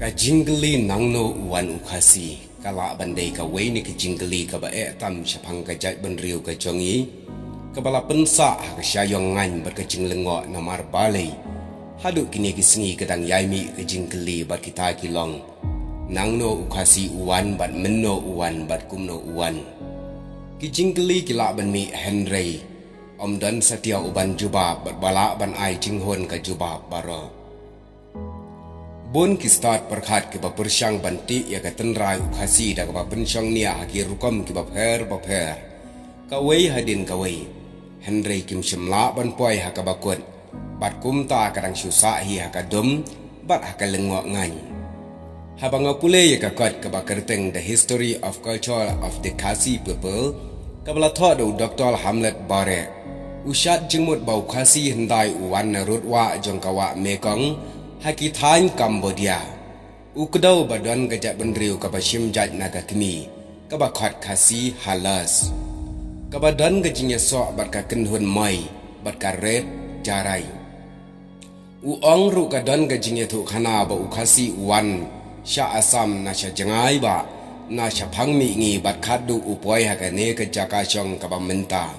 Ka jingli nangno uan ukasi kala bandai ka ni ka jingli ka ba tam syapang ka jat benriu ka jongi ka bala pensa ka syayong ngan ber ka jinglengo namar balai haduk kini kisengi kadang yaimi ka jingli bat kita kilong nangno ukasi uan bat menno uan bat kumno uan ki jingli kila ban mi Henry om dan setia uban jubab bat bala ban ai jinghon ka jubab baro Bon ki start perkhat ke bapersyang banti ya ka tenrai ukasi da ka bapensyang nia haki rukom ki bapher ka wei hadin ka wei Henry kim shimla ban poi ha ka bakut bat kumta kadang syusa hi ha ka dum bat ha ka lengok ngan habang pule ya ka kot ka bakerteng the history of culture of the Khasi people ka bala tho do Dr. Hamlet Bare ushat jingmut bau Khasi hendai uwan na rutwa jongkawa Mekong haki thain Cambodia ukdau badan gajak benriu ka basim jat naga kini ka bakhat Khasi halas ka badan gajinya sok bat ka kenhun mai bat ka red jarai uong ru ka dan gajinya tu khana ba Khasi wan sya asam na sya jangai ba na sya phangmi ngi bat khadu upoi ha ka ne ka jaka syong ka ba menta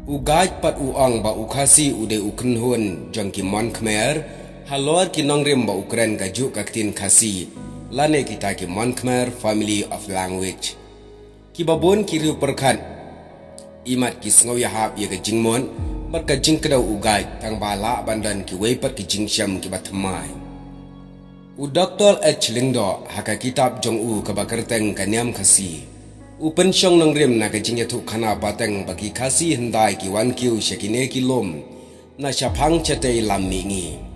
ugaj pat uong ba Khasi ude ukenhun jong ki mon khmer halor ki nongrim ba Ukraine ka juk ka tin Khasi lane kita ki mon khmer family of language ki babon ki riu perkhat imat ki sngo ya hap ye ka jingmon bat ka jingkdau ugai tang bala bandan ki weipat ki jingsyam ki batmai u Dr. H Lingdo haka kitab jong u ka bakerteng ka niam Khasi u pensyong nongrim na ka jingya thu khana pateng bagi Khasi hendai ki wan kiu syakine ki lom na syapang chatei lam mi ngi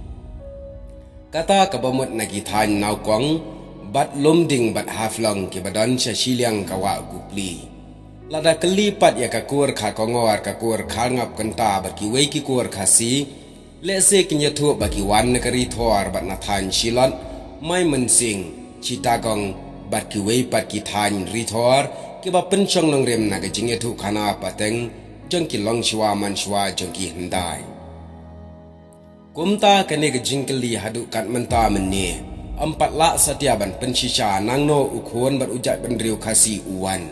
kata kabamut nagi than nau kong bat lomding bat haflong ki badan sya siliang kawa gupli lada kelipat ya kakur kha kongor kakur khangap kenta bat ki wei ki kur Khasi lese kinya thu bagi wan negeri thor bat na than silot mai mensing citagong bat ki wei pat ki than ri thor ki ba penchong nong rem na ga jingya thu khana pateng jong ki long shwa man shwa jong ki hendai kumta kene ke jingkeli hadu kat menta menni empat lak setiaban pensisa nangno ukhon bat ujat benriu Khasi uwan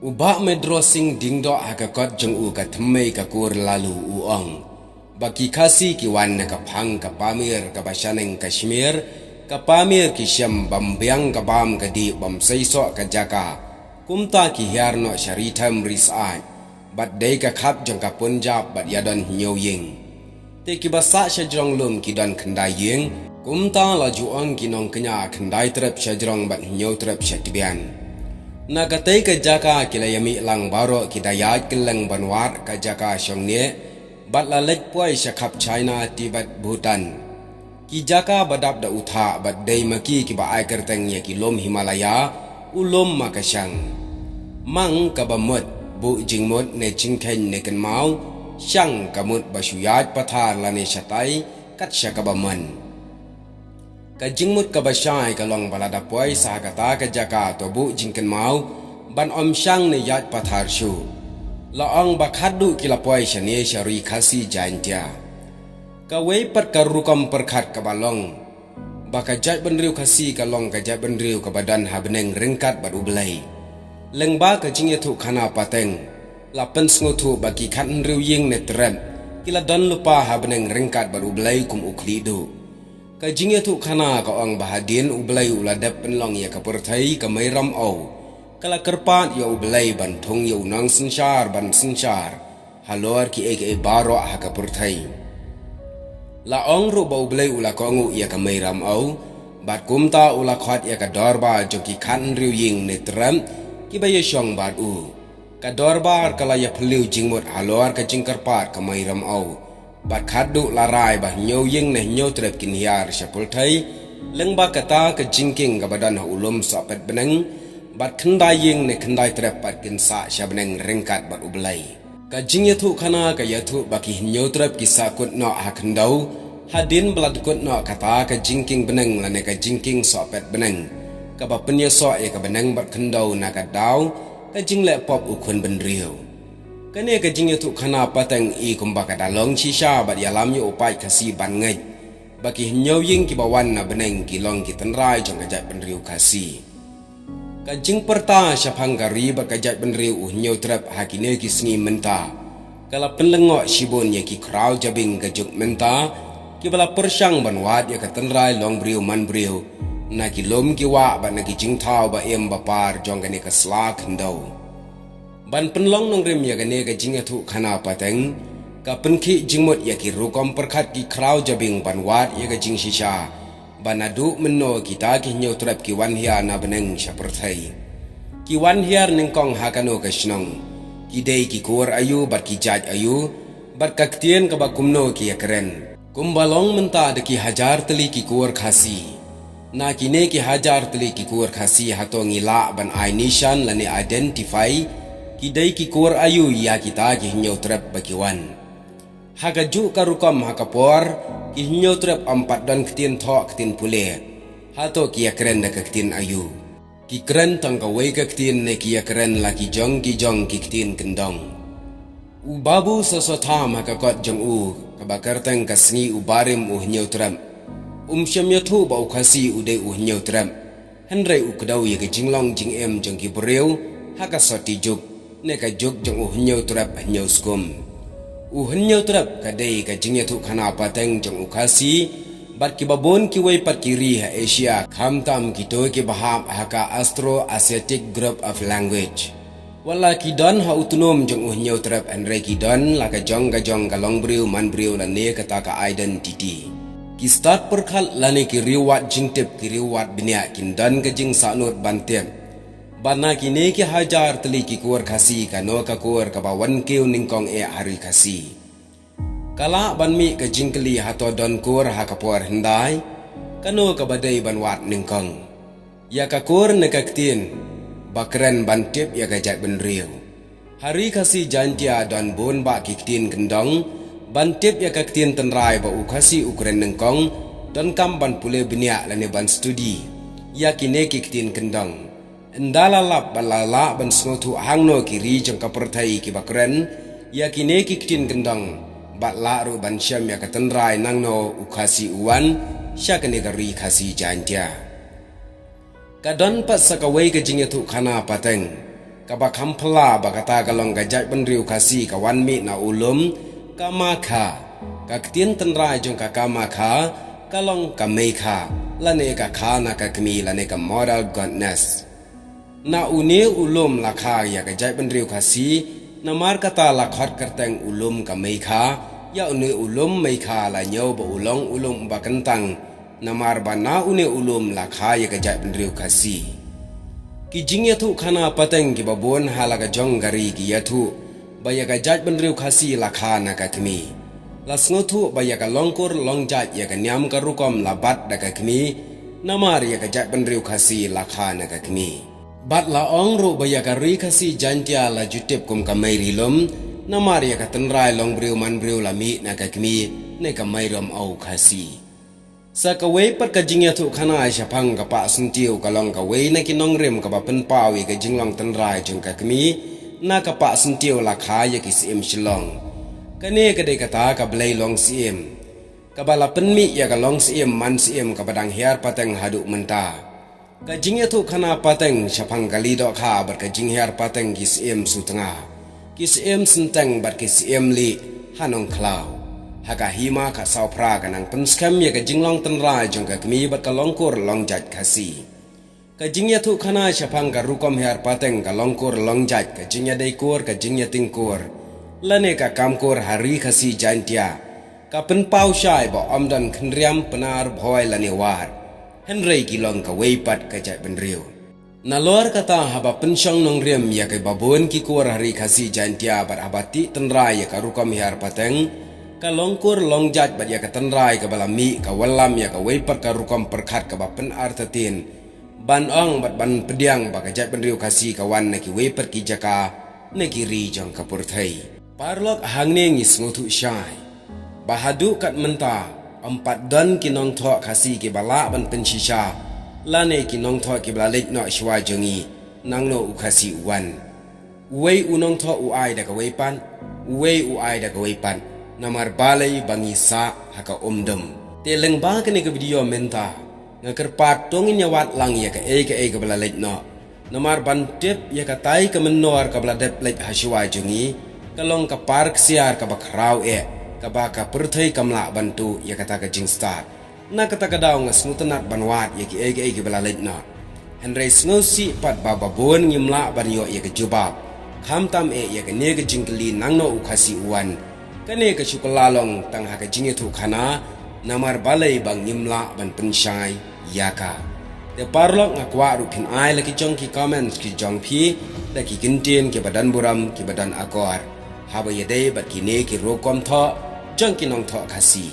ubak medrosing dingdo hakakot jeng u ka thmei ka kur lalu uong baki Khasi ki wan ka phang ka pamir ka basaneng Kashmir ka pamir ki syam bambyang ka bam ka di bam seiso ka jaka kumta ki hiarno syaritam risai bat dei ka khap jeng ka Punjab bat yadon nyoying te ki basa syajrong lum ki dan kendai yeng kumta la juang ki nong kenya kendai trep syajrong bat nyo trep syatibian na katai ka jaka ki la yami lang baro ki dayat keleng banwar ka jaka syong ne bat la lek poi syakap China Tibet Bhutan ki jaka badap da utha bat dei maki ki ba ai kerteng ye ki lom Himalaya ulom makasyang mang ka bamut bu jingmut ne jingkhen ne kan mau syang kamut basuyat pathar lane syatai kat syakabaman ka jingmut ka basyai ka long balada poi sa kata ka jaka to bu jingken mau ban om syang ne yat pathar shu la ong bakhadu kila poi syane syari Khasi jantia ka wei pat ka rukam perkhat ka balong baka jat benriu Khasi ka long ka jat benriu ka badan ha beneng ringkat bat ublai lengba ka jingya thu khana pateng lapen sngotu bagi khat riu ying ne trem kila don lupa ha beneng ringkat baru belai kum uklidu ka jingya tu khana ka ong bahadin ublai uladap penlong ya ka perthai ka mairam au kala kerpat ya ublai ban thong ya unang sensyar ban sensyar halor ki eke baro ha ka perthai la ong ru ba ublai ula ka ngu ya ka mairam au bat kumta ula khat ya ka dorba joki khat riu ying ne trem ki ba ye syong bat u ka dorbar kala ya phliu jingmut halor ka jingkarpat ka mairam au bat khadu larai ba nyo ying ne nyo trep kin hiar syapul thai lengba kata ka jingking ka badan ha ulum sapet beneng bat khandai ying ne khandai trep pat kin sa syabeneng ringkat bat ublai ka jingya thu khana ka ya thu baki nyo trep ki sa kut no ha khandau hadin blad kut no kata ka jingking beneng lane ka jingking sapet beneng ka ba penya so ya ka beneng bat khandau na ka dau ka jingle pop ukun benriu kane ka jingya thu khana pateng i kumba ka dalong chi sha bat yalam yo upai Khasi ban ngai bagi nyawing ki bawan na beneng ki long ki tenrai jong kajat penriu kasi. Kajing perta syapang gari bakajat penriu nyaw trap hakine ki sengi menta. Kala penlengok shibon ya ki krau jabing gajuk menta ki bala persyang banwat ya ka tenrai long briu man briu. Na ki lom ki wa ba na ki jing tau ba em ba par jong gane ka slak ndau. Ban penlong nong rim ya gane ka jing thu khana pateng ka penki jingmot ya ki rukom perkhat ki krau jabing banwat ya ka jing shisha ban adu menno kita ki nyaw trap ki wan hia na beneng syaperthai ki wan hiar ningkong hakano ka snong ki dei ki kur ayu bat ki jaj ayu bat ka ktien ka ba kumno ki ya keren kumbalong menta de ki hajar teli ki kur khasi na ki ne ki hajar teli ki kur khasi hatongi la ban ai nishan lani identify kidai ki kur ayu ya kita ki nyaw trap bakiwan haga ju karukom hakapor ki nyaw trap ampat dan ketin thok ketin pule hato ki keren da ketin ayu ki keren tang ka wei ka ketin ne ki keren la ki jong ki ketin kendong u babu sosotha maka kot jong u kabakar tang ka sngi u barim u nyaw trap syam ya thu ba u khasi u de u nyaw trap henrei u kedau ye ka jinglong jing em jong ki breu haka soti juk ne ka jog jong nyaw trap nyaw skum nyaw trap ka dei ka jingya thu khana pateng jong khasi bat ki babon ki wei pat kiri ha Asia kham tam ki to ki baham haka Astro Asiatic Group of Language wala ki don ha autonom jong nyaw trap and re ki don la ka jong ka long briu man briu la ne ka ta ka identity ki start per khal la ne ki riwat jingtep ki riwat binia kin don ka jing sa not bantem Bana kini ki hajar teli ki kuar khasi ka no ka kuar ka bawan keu ningkong hari khasi. Kala ban mi ka jingkeli hato don kuar ha ka puar hendai ka no ka badai ban wat ningkong. Ya ka kuar ne ka ktin bakren ban tip ya ka jat ben riu. Hari khasi jantia don bon ba ki ktin kendong ban tip ya ka ktin tenrai ba u khasi ukren ningkong don kam ban pule benia lane ban studi. Ya kini ki ktin kendong. Ndala lap balala ban sngotu hangno kiri jong kaperthai ki bakren ya kine ki ktin kendang bat la ru ban syam ya katenrai nangno ukhasi uwan syakane gari khasi jantia kadon pat sakawai ka jingya thu khana pateng ka ba khampla ba kata galong gajat ban riu khasi ka wan mi na ulum ka makha ka ktin tenrai jong ka kamakha kalong ka meikha lane ka khana ka kmi lane ka moral godness na une ulum lakha ya ka jai ban riu khasi na mar kata lakhot kerteng ulum ka meikha ya une ulum meikha la nyaw ba ulum ba kentang na mar ba na une ulum lakha ya ka jai ban riu khasi ki jingya thu khana pateng ki babon hala ka jong gari ki ya thu ba ya ka jai ban riu khasi lakha na ka kmi la sngotu ba ya ka longkur longjat ya ka nyam ka rukom labat da ka kmi na mar ya ka jai ban riu khasi lakha na ka kmi Bat la ong ru baya ka ri khasi jantia la jutip kum ka mai rilum na maria ka tenrai long briu man briu la mi na ka kmi ne ka mai rom au khasi sa ka wei pat ka jingya thu khana syapang ka pa suntiu ka long ka wei na kinong rem ka ba pen pawi ka jinglong tenrai jong ka kmi na ka pa suntiu la kha ya ki sim shilong ka ne ka de ka ta ka blai long sim ka ba la pen mi ya ka long sim man sim ka badang hiar pateng hadu menta ka jingya thu khana pateng syapang kali do kha bar ka jinghiar pateng kis em sutanga kis em senteng bar kis em li hanong klau haka hima ka saupra kanang penskam ya ka jinglong tenra jong ka kmi bar ka longkur longjat khasi ka jingya thu khana syapang ka rukom hiar pateng ka longkur longjat ka jingya deikur ka jingya tingkur lane ka kamkur hari khasi jantia ka penpau syai ba amdan khnriam penar bhoi lane war Henry kilong ka weipat ka jat ben riu. Na luar kata haba pensyong nong riem ya ka babon ki kur hari khasi jantia bar abati tenrai ya ka rukam hiar pateng ka longkur longjat bat ya ka tenrai ka balami ka walam ya ka weipat ka rukam perkhat ka bapen artatin ban ong bat ban pediang ba ka jat ben riu khasi ka wan na ki weipat ki jaka ne ki ri jong ka purthai parlok hangne ngis ngutu syai bahadu kat menta Empat dan kinong thok khasi ki bala ban penshisha lane kinong thok ki balik no shwa jongi nangno ukhasi uwan wei unong thok uai da ka weipan wei uai da ka weipan namar balai bangisa haka umdum Te leng ba ke video menta ngakar patong nyawat lang ya ke bala lej no namar bantep ya katai ke menor ka bala dep lej hasiwa jungi kalong ka park siar ka bakrau ka ba ka perthai kamla bantu ya kata ka jing start na kata ka daw nga snutanat banwat ya ke bala lej no Henry snosi pat bababon ngimla ban yo ya ke jubab kham tam ya ke ne ke jingkli nangno ukasi uan kane ke chukalalong tang ha ke jingi thu khana namar balai bang ngimla ban pensyai yaka te parlok ngakwa rupin ai laki jong ki comments ki jong pi laki kintin ki badan buram ki badan akor haba yedai bat ki ne ki rokom tho jong ki nong tho kasi